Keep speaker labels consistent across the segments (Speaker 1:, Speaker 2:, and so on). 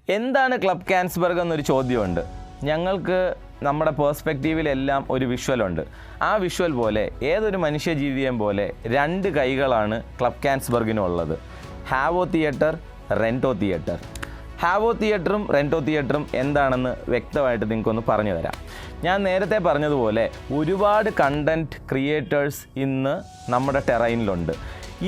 Speaker 1: എന്താണ് ക്ലബ് കാൻസ്ബർഗ് എന്നൊരു ചോദ്യമുണ്ട്. ഞങ്ങൾക്ക് നമ്മുടെ പേഴ്സ്പെക്റ്റീവിലെല്ലാം ഒരു വിഷ്വലുണ്ട്. ആ വിഷ്വൽ പോലെ ഏതൊരു മനുഷ്യജീവിയെയും പോലെ രണ്ട് കൈകളാണ് ക്ലബ് കാൻസ്ബർഗിനുള്ളത്. ഹാവോ തിയേറ്റർ, റെൻറ്റോ തിയേറ്റർ. ഹാവോ തിയേറ്ററും റെൻറ്റോ തിയേറ്ററും എന്താണെന്ന് വ്യക്തമായിട്ട് നിങ്ങൾക്കൊന്ന് പറഞ്ഞു തരാം. ഞാൻ നേരത്തെ പറഞ്ഞതുപോലെ ഒരുപാട് കണ്ടൻറ്റ് ക്രിയേറ്റേഴ്സ് ഇന്ന് നമ്മുടെ ടെറൈനിലുണ്ട്.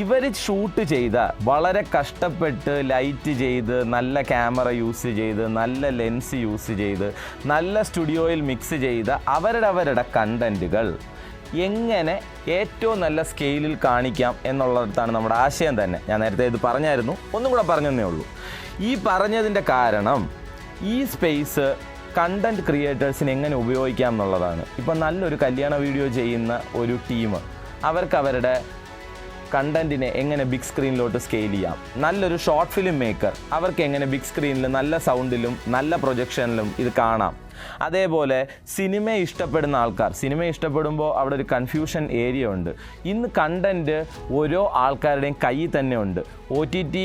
Speaker 1: ഇവർ ഷൂട്ട് ചെയ്ത വളരെ കഷ്ടപ്പെട്ട് ലൈറ്റ് ചെയ്ത് നല്ല ക്യാമറ യൂസ് ചെയ്ത് നല്ല ലെൻസ് യൂസ് ചെയ്ത് നല്ല സ്റ്റുഡിയോയിൽ മിക്സ് ചെയ്ത അവരുടെ കണ്ടൻറ്റുകൾ എങ്ങനെ ഏറ്റവും നല്ല സ്കെയിലിൽ കാണിക്കാം എന്നുള്ളിടത്താണ് നമ്മുടെ ആശയം തന്നെ. ഞാൻ നേരത്തെ ഇത് പറഞ്ഞായിരുന്നു, ഒന്നും കൂടെ പറഞ്ഞതേ ഉള്ളൂ. ഈ പറഞ്ഞതിൻ്റെ കാരണം ഈ സ്പേസ് കണ്ടൻറ്റ് ക്രിയേറ്റേഴ്സിന് എങ്ങനെ ഉപയോഗിക്കാം എന്നുള്ളതാണ്. ഇപ്പം നല്ലൊരു കല്യാണ വീഡിയോ ചെയ്യുന്ന ഒരു ടീം അവർക്ക് അവരുടെ കണ്ടൻറ്റിനെ എങ്ങനെ ബിഗ് സ്ക്രീനിലോട്ട് സ്കെയിൽ ചെയ്യാം. നല്ലൊരു ഷോർട്ട് ഫിലിം മേക്കർ അവർക്ക് എങ്ങനെ ബിഗ് സ്ക്രീനിൽ നല്ല സൗണ്ടിലും നല്ല പ്രൊജക്ഷനിലും ഇത് കാണാം. അതേപോലെ സിനിമ ഇഷ്ടപ്പെടുന്ന ആൾക്കാർ, സിനിമ ഇഷ്ടപ്പെടുമ്പോൾ അവിടെ ഒരു കൺഫ്യൂഷൻ ഏരിയ ഉണ്ട്. ഇന്ന് കണ്ടൻറ്റ് ഓരോ ആൾക്കാരുടെയും കയ്യിൽ തന്നെ ഉണ്ട്. OTT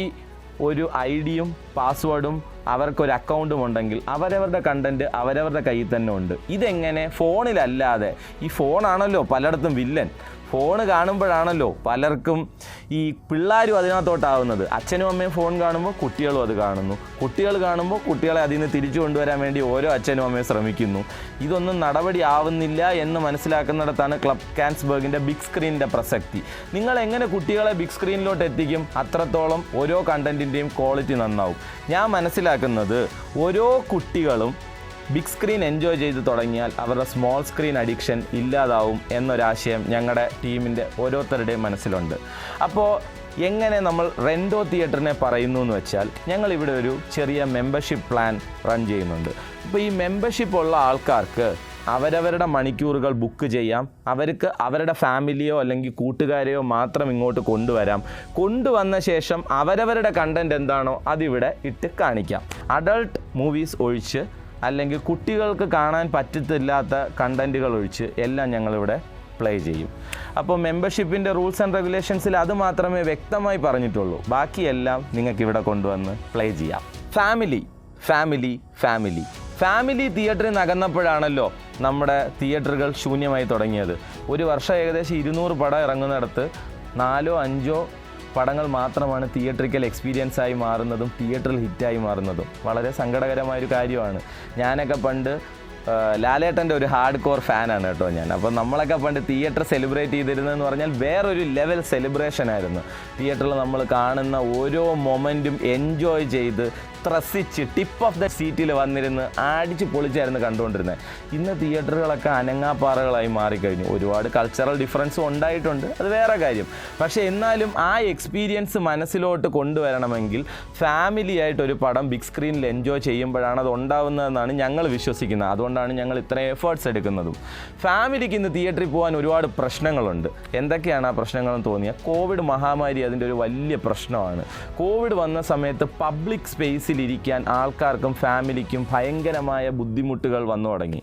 Speaker 1: ഒരു ഐഡിയും പാസ്വേഡും അവർക്കൊരു അക്കൗണ്ടും ഉണ്ടെങ്കിൽ അവരവരുടെ കണ്ടൻറ്റ് അവരവരുടെ കയ്യിൽ തന്നെ ഉണ്ട്. ഇതെങ്ങനെ ഫോണിലല്ലാതെ, ഈ ഫോണാണല്ലോ പലയിടത്തും വില്ലൻ. ഫോണ് കാണുമ്പോഴാണല്ലോ പലർക്കും ഈ പിള്ളേരും അതിനകത്തോട്ടാവുന്നത്. അച്ഛനും അമ്മയും ഫോൺ കാണുമ്പോൾ കുട്ടികളും അത് കാണുന്നു. കുട്ടികൾ കാണുമ്പോൾ കുട്ടികളെ അതിൽ നിന്ന് തിരിച്ചു കൊണ്ടുവരാൻ വേണ്ടി ഓരോ അച്ഛനും അമ്മയും ശ്രമിക്കുന്നു. ഇതൊന്നും നടപടി ആവുന്നില്ല എന്ന് മനസ്സിലാക്കുന്നിടത്താണ് ക്ലബ് കാൻസ്ബർഗിൻ്റെ ബിഗ് സ്ക്രീനിൻ്റെ പ്രസക്തി. നിങ്ങൾ എങ്ങനെ കുട്ടികളെ ബിഗ് സ്ക്രീനിലോട്ട് എത്തിക്കും, അത്രത്തോളം ഓരോ കണ്ടൻറ്റിൻ്റെയും ക്വാളിറ്റി നന്നാവും. ഞാൻ മനസ്സിലാക്കുന്നത് ഓരോ കുട്ടികളും ബിഗ് സ്ക്രീൻ എൻജോയ് ചെയ്ത് തുടങ്ങിയാൽ അവരുടെ സ്മോൾ സ്ക്രീൻ അഡിക്ഷൻ ഇല്ലാതാവും എന്നൊരാശയം ഞങ്ങളുടെ ടീമിൻ്റെ ഓരോരുത്തരുടെയും മനസ്സിലുണ്ട്. അപ്പോൾ എങ്ങനെ നമ്മൾ റെൻറ്റോ തിയേറ്ററിനെ പറയുന്നു എന്ന് വെച്ചാൽ, ഞങ്ങളിവിടെ ഒരു ചെറിയ മെമ്പർഷിപ്പ് പ്ലാൻ റൺ ചെയ്യുന്നുണ്ട്. അപ്പോൾ ഈ മെമ്പർഷിപ്പ് ഉള്ള ആൾക്കാർക്ക് അവരവരുടെ മണിക്കൂറുകൾ ബുക്ക് ചെയ്യാം. അവർക്ക് അവരുടെ ഫാമിലിയോ അല്ലെങ്കിൽ കൂട്ടുകാരെയോ മാത്രം ഇങ്ങോട്ട് കൊണ്ടുവരാം. കൊണ്ടുവന്ന ശേഷം അവരവരുടെ കണ്ടൻറ്റ് എന്താണോ അതിവിടെ ഇട്ട് കാണിക്കാം. അഡൾട്ട് മൂവീസ് ഒഴിച്ച് അല്ലെങ്കിൽ കുട്ടികൾക്ക് കാണാൻ പറ്റത്തില്ലാത്ത കണ്ടൻറ്റുകൾ ഒഴിച്ച് എല്ലാം ഞങ്ങളിവിടെ പ്ലേ ചെയ്യും. അപ്പോൾ മെമ്പർഷിപ്പിൻ്റെ റൂൾസ് ആൻഡ് റെഗുലേഷൻസിൽ അത് മാത്രമേ വ്യക്തമായി പറഞ്ഞിട്ടുള്ളൂ. ബാക്കിയെല്ലാം നിങ്ങൾക്ക് ഇവിടെ കൊണ്ടുവന്ന് പ്ലേ ചെയ്യാം. ഫാമിലി തിയേറ്ററിൽ നകന്നപ്പോഴാണല്ലോ നമ്മുടെ തിയേറ്ററുകൾ ശൂന്യമായി തുടങ്ങിയത്. ഒരു വർഷം ഏകദേശം 200 പടം ഇറങ്ങുന്നിടത്ത് 4-5 പടങ്ങൾ മാത്രമാണ് തിയേറ്ററിക്കൽ എക്സ്പീരിയൻസായി മാറുന്നതും തിയേറ്ററിൽ ഹിറ്റായി മാറുന്നതും. വളരെ സങ്കടകരമായൊരു കാര്യമാണ്. ഞാനൊക്കെ പണ്ട് ലാലേട്ടൻ്റെ ഒരു ഹാർഡ് കോർ ഫാനാണ് കേട്ടോ ഞാൻ. അപ്പോൾ നമ്മളൊക്കെ പണ്ട് തിയേറ്റർ സെലിബ്രേറ്റ് ചെയ്തിരുന്നതെന്ന് പറഞ്ഞാൽ വേറൊരു ലെവൽ സെലിബ്രേഷനായിരുന്നു. തിയേറ്ററിൽ നമ്മൾ കാണുന്ന ഓരോ മൊമെൻറ്റും എൻജോയ് ചെയ്ത് ത്രസിച്ച് ടിപ്പ് ഓഫ് ദ സീറ്റിൽ വന്നിരുന്ന് അടിച്ച് പൊളിച്ചായിരുന്നു കണ്ടുകൊണ്ടിരുന്നത്. ഇന്ന് തിയേറ്ററുകളൊക്കെ അനങ്ങാപ്പാറകളായി മാറിക്കഴിഞ്ഞു. ഒരുപാട് കൾച്ചറൽ ഡിഫറൻസും ഉണ്ടായിട്ടുണ്ട്, അത് വേറെ കാര്യം. പക്ഷേ എന്നാലും ആ എക്സ്പീരിയൻസ് മനസ്സിലോട്ട് കൊണ്ടുവരണമെങ്കിൽ ഫാമിലി ആയിട്ടൊരു പടം ബിഗ് സ്ക്രീനിൽ എൻജോയ് ചെയ്യുമ്പോഴാണ് അത് ഉണ്ടാവുന്നതെന്നാണ് ഞങ്ങൾ വിശ്വസിക്കുന്നത്. അതുകൊണ്ടാണ് ഞങ്ങൾ ഇത്രയും എഫേർട്സ് എടുക്കുന്നതും. ഫാമിലിക്ക് ഇന്ന് തിയേറ്ററിൽ പോകാൻ ഒരുപാട് പ്രശ്നങ്ങളുണ്ട്. എന്തൊക്കെയാണ് ആ പ്രശ്നങ്ങളെന്ന് തോന്നിയാൽ, കോവിഡ് മഹാമാരി അതിൻ്റെ ഒരു വലിയ പ്രശ്നമാണ്. കോവിഡ് വന്ന സമയത്ത് പബ്ലിക് സ്പേസിലിരിക്കാൻ ആൾക്കാർക്കും ഫാമിലിക്കും ഭയങ്കരമായ ബുദ്ധിമുട്ടുകൾ വന്നു തുടങ്ങി.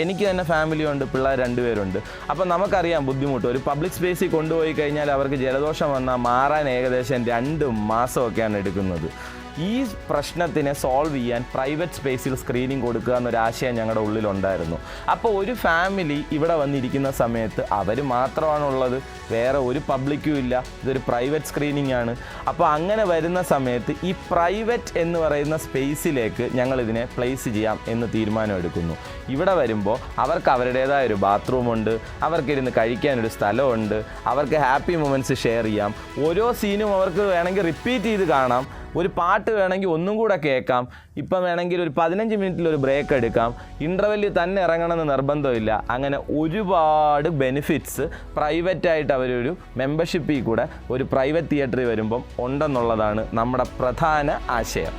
Speaker 1: എനിക്ക് തന്നെ ഫാമിലിയുണ്ട്, പിള്ളേർ 2 പേരുണ്ട്. അപ്പം നമുക്കറിയാം ബുദ്ധിമുട്ട്. ഒരു പബ്ലിക് സ്പേസിൽ കൊണ്ടുപോയി കഴിഞ്ഞാൽ അവർക്ക് ജലദോഷം വന്നാൽ മാറാൻ ഏകദേശം 2 മാസമൊക്കെയാണ് എടുക്കുന്നത്. ഈ പ്രശ്നത്തിനെ സോൾവ് ചെയ്യാൻ പ്രൈവറ്റ് സ്പേസിൽ സ്ക്രീനിങ് കൊടുക്കുക എന്നൊരാശയം ഞങ്ങളുടെ ഉള്ളിലുണ്ടായിരുന്നു. അപ്പോൾ ഒരു ഫാമിലി ഇവിടെ വന്നിരിക്കുന്ന സമയത്ത് അവർ മാത്രമാണുള്ളത്, വേറെ ഒരു പബ്ലിക്കും ഇല്ല. ഇതൊരു പ്രൈവറ്റ് സ്ക്രീനിങ് ആണ്. അപ്പോൾ അങ്ങനെ വരുന്ന സമയത്ത് ഈ പ്രൈവറ്റ് എന്ന് പറയുന്ന സ്പേസിലേക്ക് ഞങ്ങളിതിനെ പ്ലേസ് ചെയ്യാം എന്ന് തീരുമാനമെടുക്കുന്നു. ഇവിടെ വരുമ്പോൾ അവർക്ക് അവരുടേതായ ഒരു ബാത്റൂമുണ്ട്, അവർക്കിരുന്ന് കഴിക്കാനൊരു സ്ഥലമുണ്ട്, അവർക്ക് ഹാപ്പി മൊമെൻറ്റ്സ് ഷെയർ ചെയ്യാം. ഓരോ സീനും അവർക്ക് വേണമെങ്കിൽ റിപ്പീറ്റ് ചെയ്ത് കാണാം. ഒരു പാട്ട് വേണമെങ്കിൽ ഒന്നും കൂടെ കേൾക്കാം. ഇപ്പം വേണമെങ്കിൽ ഒരു 15 മിനിറ്റിൽ ഒരു ബ്രേക്ക് എടുക്കാം. ഇൻ്റർവെല്ലിൽ തന്നെ ഇറങ്ങണമെന്ന് നിർബന്ധമില്ല. അങ്ങനെ ഒരുപാട് ബെനിഫിറ്റ്സ് പ്രൈവറ്റായിട്ട് അവരൊരു മെമ്പർഷിപ്പിൽ കൂടെ ഒരു പ്രൈവറ്റ് തിയേറ്ററിൽ വരുമ്പം ഉണ്ടെന്നുള്ളതാണ് നമ്മുടെ പ്രധാന ആശയം.